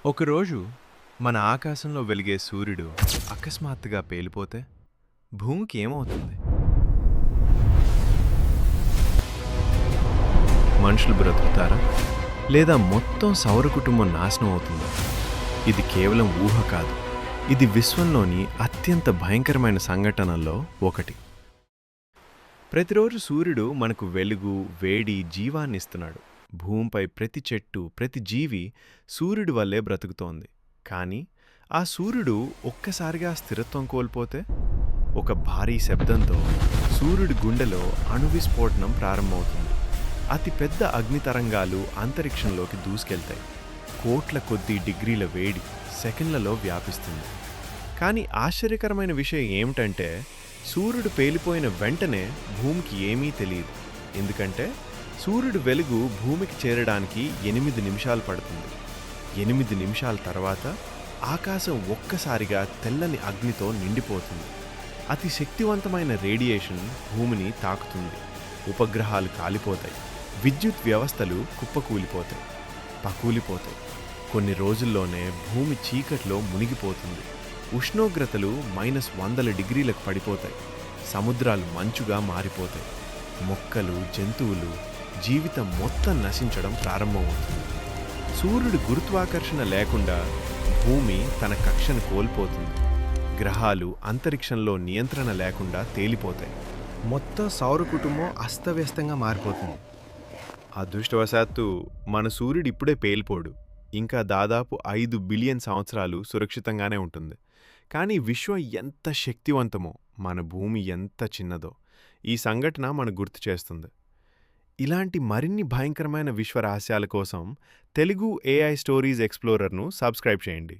ఒకరోజు మన ఆకాశంలో వెలిగే సూర్యుడు అకస్మాత్తుగా పేలిపోతే భూమికి ఏమవుతుంది? మనుషులు బ్రతుకుతారా? లేదా మొత్తం సౌర కుటుంబం నాశనం అవుతుందా? ఇది కేవలం ఊహ కాదు. ఇది విశ్వంలోని అత్యంత భయంకరమైన సంఘటనల్లో ఒకటి. ప్రతిరోజు సూర్యుడు మనకు వెలుగు, వేడి, జీవాన్ని ఇస్తున్నాడు. భూమిపై ప్రతి చెట్టు, ప్రతి జీవి సూర్యుడి వల్లే బ్రతుకుతోంది. కానీ ఆ సూర్యుడు ఒక్కసారిగా స్థిరత్వం కోల్పోతే ఒక భారీ శబ్దంతో సూర్యుడి గుండెలో అణువిస్ఫోటనం ప్రారంభమవుతుంది. అతి పెద్ద అగ్నితరంగాలు అంతరిక్షంలోకి దూసుకెళ్తాయి. కోట్ల కొద్దీ డిగ్రీల వేడి సెకండ్లలో వ్యాపిస్తుంది. కానీ ఆశ్చర్యకరమైన విషయం ఏమిటంటే సూర్యుడు పేలిపోయిన వెంటనే భూమికి ఏమీ తెలియదు. ఎందుకంటే సూర్యుడు వెలుగు భూమికి చేరడానికి 8 నిమిషాలు పడుతుంది. 8 నిమిషాల తర్వాత ఆకాశం ఒక్కసారిగా తెల్లని అగ్నితో నిండిపోతుంది. అతి శక్తివంతమైన రేడియేషన్ భూమిని తాకుతుంది. ఉపగ్రహాలు కాలిపోతాయి. విద్యుత్ వ్యవస్థలు కుప్పకూలిపోతాయి, పకూలిపోతాయి. కొన్ని రోజుల్లోనే భూమి చీకట్లో మునిగిపోతుంది. ఉష్ణోగ్రతలు -100 డిగ్రీలకు పడిపోతాయి. సముద్రాలు మంచుగా మారిపోతాయి. మొక్కలు, జంతువులు, జీవితం మొత్తం నశించడం ప్రారంభమవుతుంది. సూర్యుడి గురుత్వాకర్షణ లేకుండా భూమి తన కక్షను కోల్పోతుంది. గ్రహాలు అంతరిక్షంలో నియంత్రణ లేకుండా తేలిపోతాయి. మొత్తం సౌర కుటుంబం అస్తవ్యస్తంగా మారిపోతుంది. అదృష్టవశాత్తు మన సూర్యుడు ఇప్పుడే పేలిపోడు. ఇంకా దాదాపు 5 బిలియన్ సంవత్సరాలు సురక్షితంగానే ఉంటుంది. కానీ విశ్వం ఎంత శక్తివంతమో, మన భూమి ఎంత చిన్నదో ఈ సంఘటన మనకు గుర్తు చేస్తుంది. ఇలాంటి మరిన్ని భయంకరమైన విశ్వ రహస్యాల కోసం తెలుగు AI స్టోరీస్ ఎక్స్ప్లోరర్ను సబ్స్క్రైబ్ చేయండి.